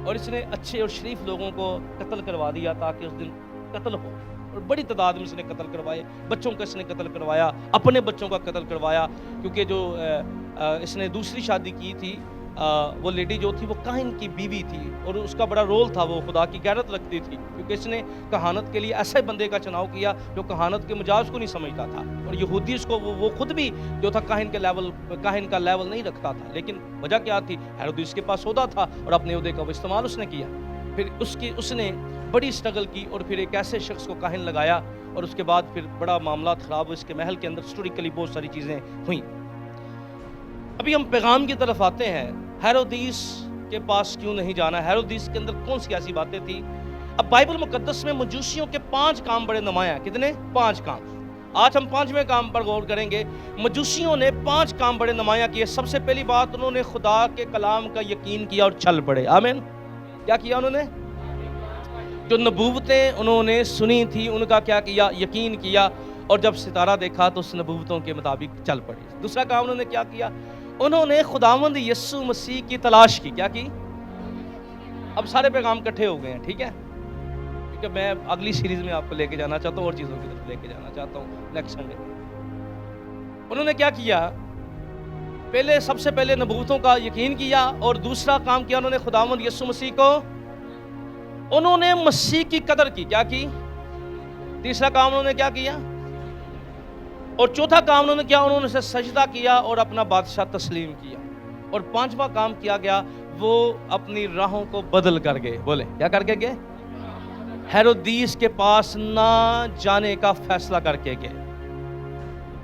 اور اس نے اچھے اور شریف لوگوں کو قتل کروا دیا تاکہ اس دن قتل ہو. اور بڑی تعداد میں اس نے قتل کروائے. بچوں کا اس نے قتل کروایا، اپنے بچوں کا قتل کروایا. کیونکہ جو اس نے دوسری شادی کی تھی وہ لیڈی جو تھی وہ کاہن کی بیوی تھی، اور اس کا بڑا رول تھا، وہ خدا کی غیرت رکھتی تھی. کیونکہ اس نے کہانت کے لیے ایسے بندے کا چناؤ کیا جو کہانت کے مجاز کو نہیں سمجھتا تھا، اور یہودی اس کو وہ خود بھی جو تھا کاہن کا لیول نہیں رکھتا تھا. لیکن وجہ کیا تھی؟ ہیرودیس کے پاس عہدہ تھا اور اپنے عہدے کا وہ استعمال اس نے کیا. پھر اس نے بڑی اسٹرگل کی اور پھر ایک ایسے شخص کو کاہن لگایا، اور اس کے بعد پھر بڑا معاملات خراب ہوئے. اس کے محل کے اندر ہسٹوریکلی بہت ساری چیزیں ہوئیں. ابھی ہم پیغام کی طرف آتے ہیں. ہیرودیس کے پاس کیوں نہیں جانا؟ ہیرودیس کے اندر کون سی ایسی باتیں تھیں؟ اب بائبل مقدس میں مجوسیوں کے 5 کام بڑے نمایاں ہیں. کتنے؟ 5 کام. آج ہم 5ویں کام پر غور کریں گے. مجوسیوں نے 5 کام بڑے نمایاں کیے. سب سے پہلی بات، انہوں نے خدا کے کلام کا یقین کیا اور چل پڑے. آمین. کیا کیا انہوں نے؟ جو نبوتیں انہوں نے سنی تھی ان کا کیا کیا؟ یقین کیا. اور جب ستارہ دیکھا تو اس نبوتوں کے مطابق چل پڑے. دوسرا کام انہوں نے کیا کیا؟ انہوں نے خداوند یسوع مسیح کی تلاش کی. کیا کی؟ اب سارے پیغام کٹھے ہو گئے ہیں، ٹھیک ہے، کیونکہ میں اگلی سیریز میں آپ کو لے کے جانا چاہتا ہوں اور چیزوں کی طرف لے کے جانا چاہتا ہوں نیکسٹ سنڈے. انہوں نے کیا کیا؟ سب سے پہلے نبوتوں کا یقین کیا، اور دوسرا کام کیا انہوں نے؟ خداوند یسوع مسیح کو انہوں نے مسیح کی قدر کی. کیا کی؟ تیسرا کام انہوں نے کیا کیا؟ اور چوتھا کام انہوں نے کیا؟ انہوں نے اسے سجدہ کیا اور اپنا بادشاہ تسلیم کیا. اور پانچواں کام کیا گیا، وہ اپنی راہوں کو بدل کر گئے. بولے کیا کر کے گئے؟ ہیرودیس کے پاس نہ جانے کا فیصلہ کر کے گئے.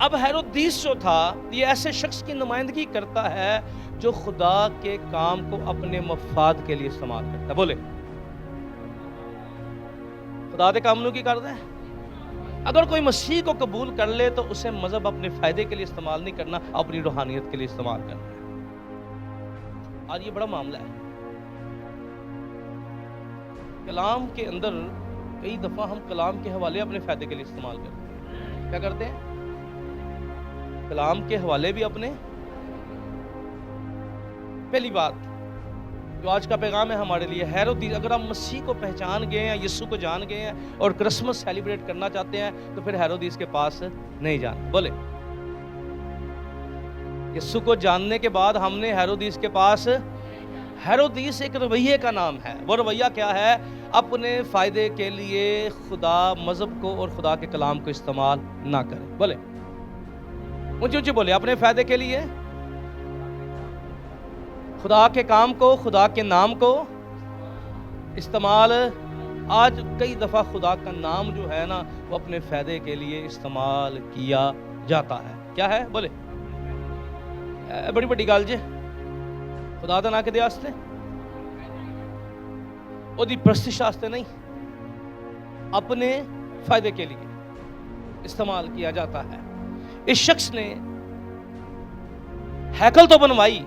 اب ہیرودیس جو تھا یہ ایسے شخص کی نمائندگی کرتا ہے جو خدا کے کام کو اپنے مفاد کے لیے استعمال کرتا ہے. بولے خدا دے کام کی کرتا ہے. اگر کوئی مسیح کو قبول کر لے تو اسے مذہب اپنے فائدے کے لیے استعمال نہیں کرنا، اپنی روحانیت کے لیے استعمال کرنا ہے. آج یہ بڑا معاملہ ہے. کلام کے اندر کئی دفعہ ہم کلام کے حوالے اپنے فائدے کے لیے استعمال کرتے ہیں. کیا کرتے ہیں؟ کلام کے حوالے بھی اپنے. پہلی بات جو آج کا پیغام ہے ہمارے لیے، ہیرودیس، اگر آپ مسیح کو پہچان گئے ہیں، یسوع کو جان گئے ہیں اور کرسمس سیلیبریٹ کرنا چاہتے ہیں تو پھر ہیرودیس کے پاس نہیں جانا. بولے یسوع کو جاننے کے بعد ہم نے ہیرودیس کے پاس. ہیرودیس ایک رویے کا نام ہے. وہ رویہ کیا ہے؟ اپنے فائدے کے لیے خدا، مذہب کو اور خدا کے کلام کو استعمال نہ کرے. بولے اونچی اونچی بولے، اپنے فائدے کے لیے خدا کے کام کو، خدا کے نام کو استعمال. آج کئی دفعہ خدا کا نام جو ہے نا وہ اپنے فائدے کے لیے استعمال کیا جاتا ہے. کیا ہے؟ بولے بڑی بڑی گل جے خدا دا نا کے دے واسطے، او دی پرستش واسطے نہیں، اپنے فائدے کے لیے استعمال کیا جاتا ہے. اس شخص نے ہیکل تو بنوائی،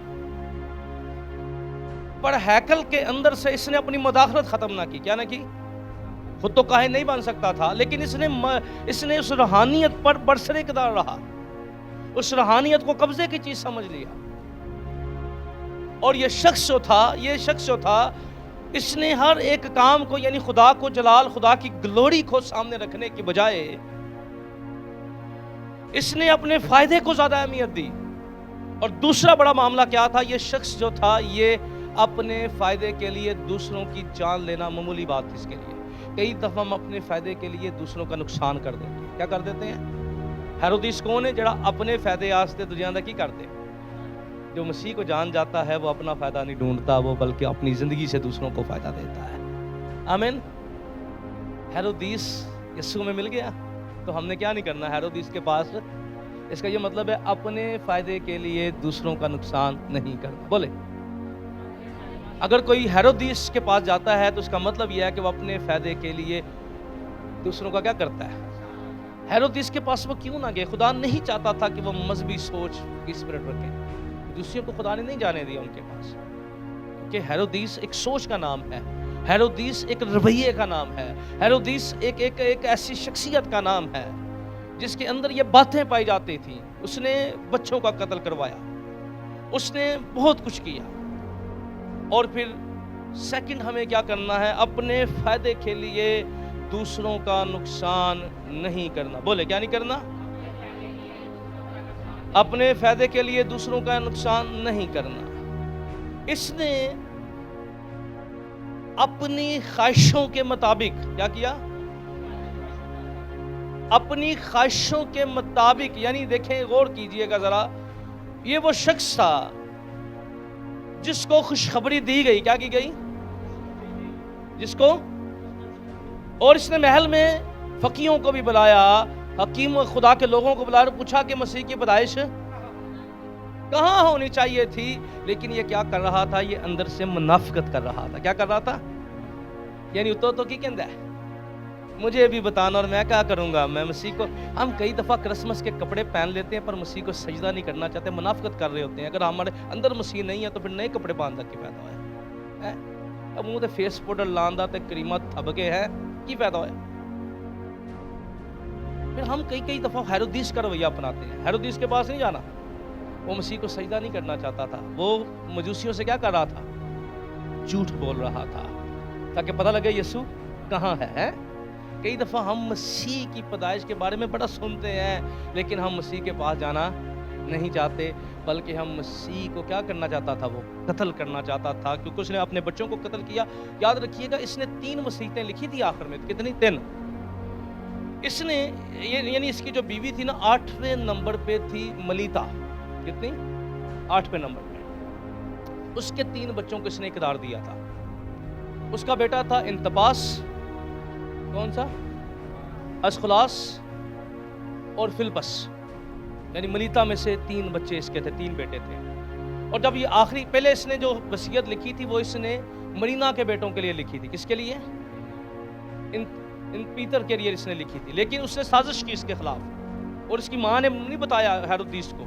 پر ہیکل کے اندر سے اس نے اپنی مداخلت ختم نہ کی. کیا نہ کی؟ خود تو کاہن نہیں بن سکتا تھا، لیکن اس نے اس روحانیت پر برسر اقتدار رہا، اس روحانیت کو قبضے کی چیز سمجھ لیا. اور یہ شخص جو تھا اس نے ہر ایک کام کو، یعنی خدا کو جلال، خدا کی گلوری کو سامنے رکھنے کی بجائے اس نے اپنے فائدے کو زیادہ اہمیت دی. اور دوسرا بڑا معاملہ کیا تھا؟ یہ شخص جو تھا یہ اپنے فائدے کے لیے دوسروں کی جان لینا معمولی بات تھی اس کے لیے. کئی دفعہ ہم اپنے فائدے کے لیے دوسروں کا نقصان کر دیتے ہیں. کیا کر دیتے ہیں؟ ہیرودیس کون ہے؟ جڑا اپنے فائدے واسطے دنیا دا کی کرتے. جو مسیح کو جان جاتا ہے وہ اپنا فائدہ نہیں ڈھونڈتا، وہ بلکہ اپنی زندگی سے دوسروں کو فائدہ دیتا ہے. آمین. ہیرودیس یسوع میں مل گیا تو ہم نے کیا نہیں کرنا؟ ہیرودیس کے پاس. اس کا یہ مطلب ہے اپنے فائدے کے لیے دوسروں کا نقصان نہیں کرنا. بولے اگر کوئی ہیرودیس کے پاس جاتا ہے تو اس کا مطلب یہ ہے کہ وہ اپنے فائدے کے لیے دوسروں کا کیا کرتا ہے. ہیرودیس کے پاس وہ کیوں نہ گئے؟ خدا نہیں چاہتا تھا کہ وہ مذہبی سوچ کی اسپرٹ رکھے. دوسروں کو خدا نے نہیں جانے دیا ان کے پاس، کہ ہیرودیس ایک سوچ کا نام ہے، ہیرودیس ایک رویے کا نام ہے، ہیرودیس ایک ایسی شخصیت کا نام ہے جس کے اندر یہ باتیں پائی جاتی تھیں. اس نے بچوں کا قتل کروایا، اس نے بہت کچھ کیا. اور پھر سیکنڈ ہمیں کیا کرنا ہے؟ اپنے فائدے کے لیے دوسروں کا نقصان نہیں کرنا. بولے کیا نہیں کرنا؟ اپنے فائدے کے لیے دوسروں کا نقصان نہیں کرنا. اس نے اپنی خواہشوں کے مطابق کیا کیا؟ اپنی خواہشوں کے مطابق. یعنی دیکھیں، غور کیجئے گا ذرا، یہ وہ شخص تھا جس کو خوشخبری دی گئی. کیا کی گئی؟ جس کو. اور اس نے محل میں فقیہوں کو بھی بلایا، حکیم خدا کے لوگوں کو بلایا، پوچھا کہ مسیح کی پیدائش کہاں ہونی چاہیے تھی. لیکن یہ کیا کر رہا تھا؟ یہ اندر سے منافقت کر رہا تھا. کیا کر رہا تھا؟ یعنی تو کی کہندا ہے مجھے بھی بتانا اور میں کیا کروں گا. میں مسیح کو، ہم کئی دفعہ کرسمس کے کپڑے پہن لیتے ہیں پر مسیح کو سجدہ نہیں کرنا چاہتے، منافقت کر رہے ہوتے ہیں. اگر ہمارے اندر مسیح نہیں ہے تو پھر نئے کپڑے باندھ کے پیدا ہوئے. اب منہ تے فیس پاؤڈر لاندا تے کریمہ تھبکے ہیں، کی پیدا ہوئے. پھر ہم کئی دفعہ ہیرودیس کا رویہ اپناتے ہیں. ہیرودیس کے پاس نہیں جانا، وہ مسیح کو سجدہ نہیں کرنا چاہتا تھا. وہ مجوسیوں سے کیا کر رہا تھا؟ جھوٹ بول رہا تھا تاکہ پتہ لگے یسوع کہاں ہے. کئی دفعہ ہم مسیح کی پیدائش کے بارے میں بڑا سنتے ہیں لیکن ہم مسیح کے پاس جانا نہیں چاہتے، بلکہ ہم مسیح کو کیا کرنا چاہتا تھا؟ وہ قتل کرنا چاہتا تھا، کیونکہ اس نے اپنے بچوں کو قتل کیا۔ یاد رکھیے گا اس نے 3 وصیتیں لکھی تھی آخر میں، کتنی؟ 3۔ اس نے یعنی اس کی جو بیوی تھی نا 8ویں نمبر پہ تھی ملیتا، کتنی؟ 8ویں نمبر پہ۔ اس کے 3 بچوں کو اس نے اقرار دیا تھا۔ اس کا بیٹا تھا انتپاس، کون سا؟ اسخلاس اور فلپس، یعنی ملیتا میں سے 3 بچے اس کے تھے، 3 بیٹے تھے۔ اور جب یہ آخری پہلے اس نے جو وصیت لکھی تھی وہ اس نے مرینا کے بیٹوں کے لیے لکھی تھی۔ کس کے لیے؟ ان پیتر کے لیے اس نے لکھی تھی، لیکن اس نے سازش کی اس کے خلاف، اور اس کی ماں نے نہیں بتایا ہیرودیس کو،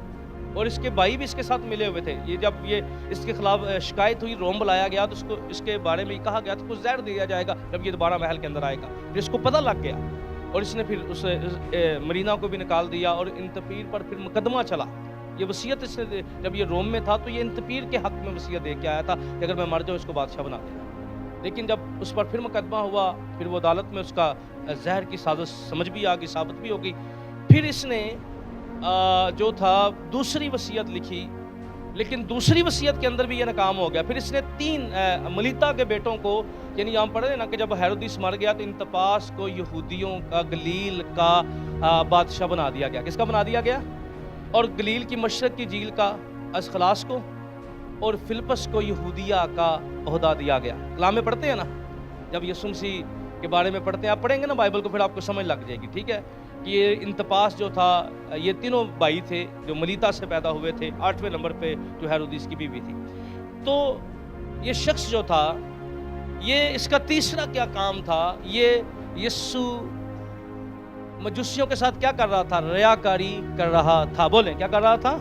اور اس کے بھائی بھی اس کے ساتھ ملے ہوئے تھے۔ یہ جب یہ اس کے خلاف شکایت ہوئی، روم بلایا گیا تو اس کو اس کے بارے میں کہا گیا تو کچھ زہر دیا جائے گا جب یہ دوبارہ محل کے اندر آئے گا۔ پھر اس کو پتہ لگ گیا، اور اس نے پھر اس مرینا کو بھی نکال دیا، اور انتپیر پر پھر مقدمہ چلا۔ یہ وصیت اس نے جب یہ روم میں تھا تو یہ انتپیر کے حق میں وصیت دے کے آیا تھا کہ اگر میں مر جاؤں اس کو بادشاہ بنا دینا۔ لیکن جب اس پر پھر مقدمہ ہوا، پھر وہ عدالت میں اس کا زہر کی سازش سمجھ بھی آ گئی، ثابت بھی ہو گئی۔ پھر اس نے جو تھا دوسری وصیت لکھی، لیکن دوسری وصیت کے اندر بھی یہ ناکام ہو گیا۔ پھر اس نے 3 ملیتا کے بیٹوں کو، یعنی ہم پڑھ رہے ہیں نا کہ جب ہیرودیس مر گیا تو انتپاس کو یہودیوں کا گلیل کا بادشاہ بنا دیا گیا۔ کس کا بنا دیا گیا؟ اور گلیل کی مشرق کی جھیل کا اسخلاس کو، اور فلپس کو یہودیہ کا عہدہ دیا گیا۔ کلام میں پڑھتے ہیں نا، جب یسوع مسیح کے بارے میں پڑھتے ہیں، آپ پڑھیں گے نا بائبل کو پھر آپ کو سمجھ لگ جائے گی، ٹھیک ہے؟ کہ یہ انتپاس جو تھا، یہ تینوں بھائی تھے جو ملیتا سے پیدا ہوئے تھے، 8ویں نمبر پہ جو ہیرودیس کی بیوی تھی۔ تو یہ شخص جو تھا، یہ اس کا تیسرا کیا کام تھا؟ یہ یسوع مجوسیوں کے ساتھ کیا کر رہا تھا؟ ریاکاری کر رہا تھا۔ بولیں کیا کر رہا تھا؟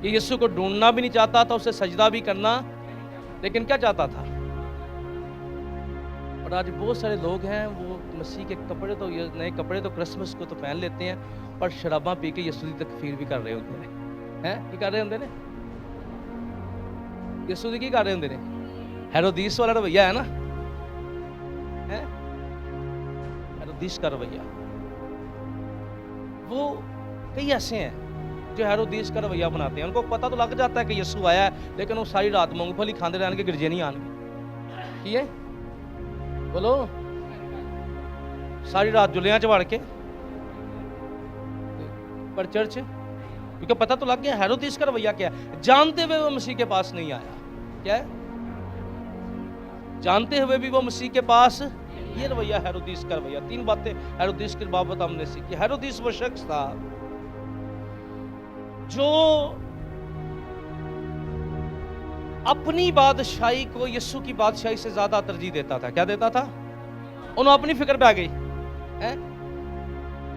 یہ یسوع کو ڈھونڈنا بھی نہیں چاہتا تھا، اسے سجدہ بھی کرنا، لیکن کیا چاہتا تھا؟ اور آج بہت سارے لوگ ہیں وہ مسیح کے کپڑے تو نئے کپڑے تو کرسمس کو تو پہن لیتے ہیں، پر شراباں پی کے یسوع کی تکفیر بھی کر رہے ہوتے ہیں۔ کی کر رہے ہوتے ہیں؟ یسوع کی کر رہے ہوتے ہیں؟ ہیرودیس والا رویہ ہے نا، ہیرودیس کا رویہ۔ وہ کئی ایسے ہیں جو ہیرودیس کا رویہ بناتے ہیں، ان کو پتہ تو لگ جاتا ہے کہ یسوع آیا ہے، لیکن وہ ساری رات مونگ پھلی کھاندے رہن کے گرجے نہیں آن گے۔ کیے؟ بولو، ساری رات جلیاں چوڑ کے پر چرچ، کیونکہ پتہ تو لگ گیا ہیرودیس کا رویہ کیا ہے۔ جانتے ہوئے وہ مسیح کے پاس نہیں آیا۔ کیا ہے؟ جانتے ہوئے بھی وہ مسیح کے پاس، یہ رویہ ہیرودیس کا رویہ۔ 3 باتیں ہیرودیس کی بابت ہم نے سیکھی۔ ہیرودیس وہ شخص تھا جو اپنی بادشاہی کو یسوع کی بادشاہی سے زیادہ ترجیح دیتا تھا۔ کیا دیتا تھا؟ انہوں اپنی فکر پہ آ گئی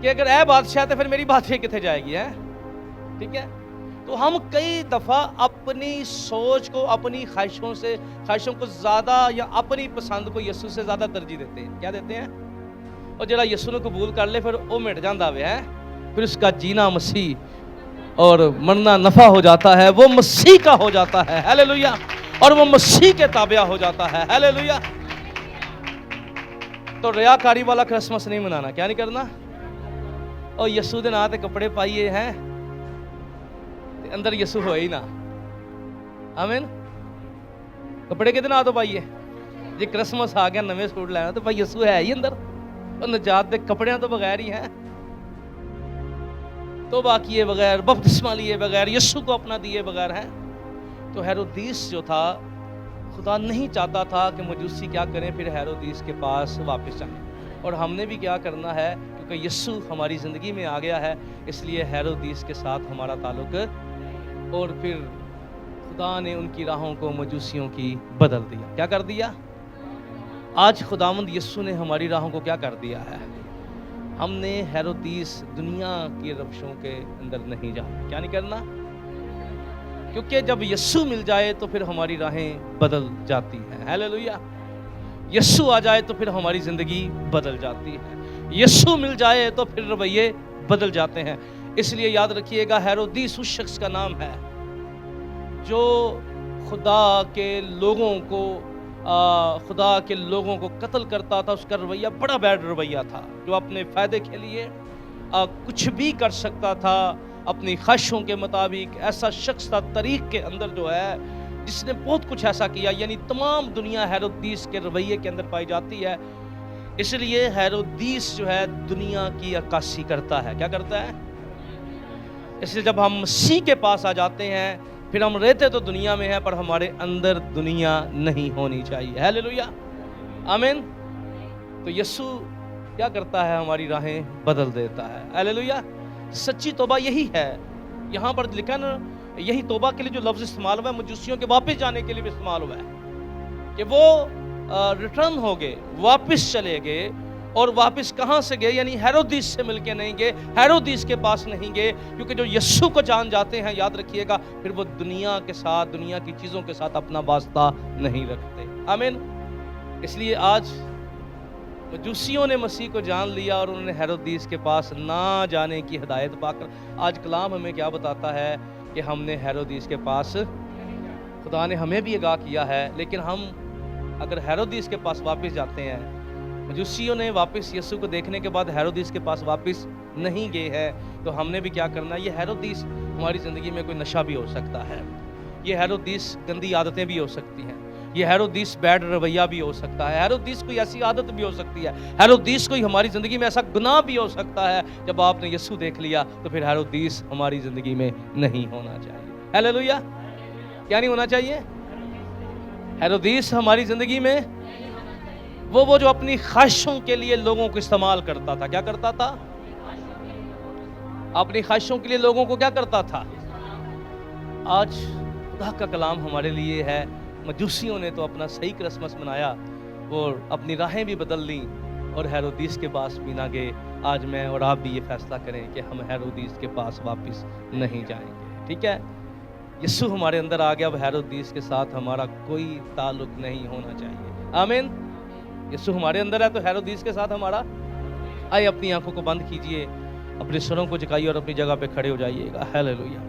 کہ اگر اے بادشاہ تو پھر میری بادشاہی کتنے جائے گی؟ ٹھیک ہے؟ تو ہم کئی دفعہ اپنی سوچ کو، اپنی خواہشوں کو زیادہ، یا اپنی پسند کو یسوع سے زیادہ ترجیح دیتے ہیں۔ کیا دیتے ہیں؟ اور جڑا یسوع نے قبول کر لے پھر وہ مٹ جاندہ ہے، پھر اس کا جینا مسیح اور مرنا نفع ہو جاتا ہے، وہ مسیح کا ہو جاتا ہے۔ ہیلیلویا! اور وہ مسیح کے تابع ہو جاتا ہے۔ ہیلیلویا! تو ریاکاری والا کرسمس نہیں منانا۔ کیا نہیں کرنا؟ اور یسوع دے نام تے کپڑے پائیے ہیں، اندر یسوع ہوئے ہی نہ۔ آمین۔ کپڑے کدے نام تو پائیے؟ جی کرسمس آ گیا نویں سوٹ لینا تو بھائی یسوع ہے ہی اندر، اور نجات دے کپڑیاں تو بغیر ہی ہیں، توبہ کیے بغیر، بپتسمہ لیے بغیر، یسوع کو اپنا دیے بغیر ہیں۔ تو ہیرودیس جو تھا، خدا نہیں چاہتا تھا کہ مجوسی کیا کریں، پھر ہیرودیس کے پاس واپس جائیں۔ اور ہم نے بھی کیا کرنا ہے، کیونکہ یسوع ہماری زندگی میں آ گیا ہے، اس لیے ہیرودیس کے ساتھ ہمارا تعلق، اور پھر خدا نے ان کی راہوں کو مجوسیوں کی بدل دیا۔ کیا کر دیا؟ آج خداوند یسوع نے ہماری راہوں کو کیا کر دیا ہے؟ ہم نے ہیرودیس دنیا کی روشوں کے اندر نہیں جانا۔ کیا نہیں کرنا؟ کیونکہ جب یسوع مل جائے تو پھر ہماری راہیں بدل جاتی ہیں۔ ہیلیلویا! یسوع آ جائے تو پھر ہماری زندگی بدل جاتی ہے، یسوع مل جائے تو پھر رویے بدل جاتے ہیں۔ اس لیے یاد رکھیے گا، ہیرودیس اس شخص کا نام ہے جو خدا کے لوگوں کو قتل کرتا تھا۔ اس کا رویہ بڑا بیڈ رویہ تھا، جو اپنے فائدے کے لیے کچھ بھی کر سکتا تھا، اپنی خواہشوں کے مطابق ایسا شخص تھا طریق کے اندر جو ہے جس نے بہت کچھ ایسا کیا، یعنی تمام دنیا ہیرودیس کے رویے کے اندر پائی جاتی ہے. اس لیے ہیرودیس جو ہے دنیا کی عکاسی کرتا ہے. کیا کرتا ہے؟ اس لیے جب ہم مسیح کے پاس آ جاتے ہیں پھر ہم رہتے تو دنیا میں ہیں پر ہمارے اندر دنیا نہیں ہونی چاہیے. ہیلیلویا، آمین. تو یسوع کیا کرتا ہے؟ ہماری راہیں بدل دیتا ہے. ہیلیلویا. سچی توبہ یہی ہے. یہاں پر لکھا نا، یہی توبہ کے لیے جو لفظ استعمال ہوا ہے مجوسیوں کے واپس جانے کے لیے بھی استعمال ہوا ہے کہ وہ ریٹرن ہو گئے، واپس چلے گئے. اور واپس کہاں سے گئے؟ یعنی ہیرودیس سے مل کے نہیں گئے، ہیرودیس کے پاس نہیں گئے، کیونکہ جو یسوع کو جان جاتے ہیں، یاد رکھیے گا، پھر وہ دنیا کے ساتھ، دنیا کی چیزوں کے ساتھ اپنا واسطہ نہیں رکھتے. آمین. اس لیے آج مجوسیوں نے مسیح کو جان لیا اور انہوں نے ہیرودیس کے پاس نہ جانے کی ہدایت پا کر آج کلام ہمیں کیا بتاتا ہے کہ ہم نے ہیرودیس کے پاس، خدا نے ہمیں بھی آگاہ کیا ہے، لیکن ہم اگر ہیرودیس کے پاس واپس جاتے ہیں، مجوسیوں نے واپس یسوع کو دیکھنے کے بعد ہیرودیس کے پاس واپس نہیں گئے ہیں، تو ہم نے بھی کیا کرنا ہے؟ یہ ہیرودیس ہماری زندگی میں کوئی نشہ بھی ہو سکتا ہے، یہ ہیرودیس گندی عادتیں بھی ہو سکتی ہیں، یہ ہیرودیس بیڈ رویہ بھی ہو سکتا ہے، ہیرودیس کوئی ایسی عادت بھی ہو سکتی ہے، ہیرودیس کوئی ہماری زندگی میں ایسا گناہ بھی ہو سکتا ہے. جب آپ نے یسوع دیکھ لیا تو پھر ہیرودیس ہماری زندگی میں نہیں ہونا چاہیے. ہیلیلویا. کیا نہیں ہونا چاہیے؟ ہیرودیس ہماری زندگی میں وہ جو اپنی خواہشوں کے لیے لوگوں کو استعمال کرتا تھا. کیا کرتا تھا؟ اپنی خواہشوں کے لیے لوگوں کو کیا کرتا تھا؟ آج خدا کا کلام ہمارے لیے ہے. مجوسیوں نے تو اپنا صحیح کرسمس منایا اور اپنی راہیں بھی بدل لیں اور ہیرودیس کے پاس بھی نہ گئے. آج میں اور آپ بھی یہ فیصلہ کریں کہ ہم ہیرودیس کے پاس واپس نہیں جائیں گے. ٹھیک ہے؟ یسوع ہمارے اندر آ گیا، اب ہیرودیس کے ساتھ ہمارا کوئی تعلق نہیں ہونا چاہیے. آمین. یسوع ہمارے اندر ہے تو ہیرودیس کے ساتھ ہمارا. آئے اپنی آنکھوں کو بند کیجئے، اپنے سروں کو جھکائیے اور اپنی جگہ پہ کھڑے ہو جائیے گا. ہیلیلویا.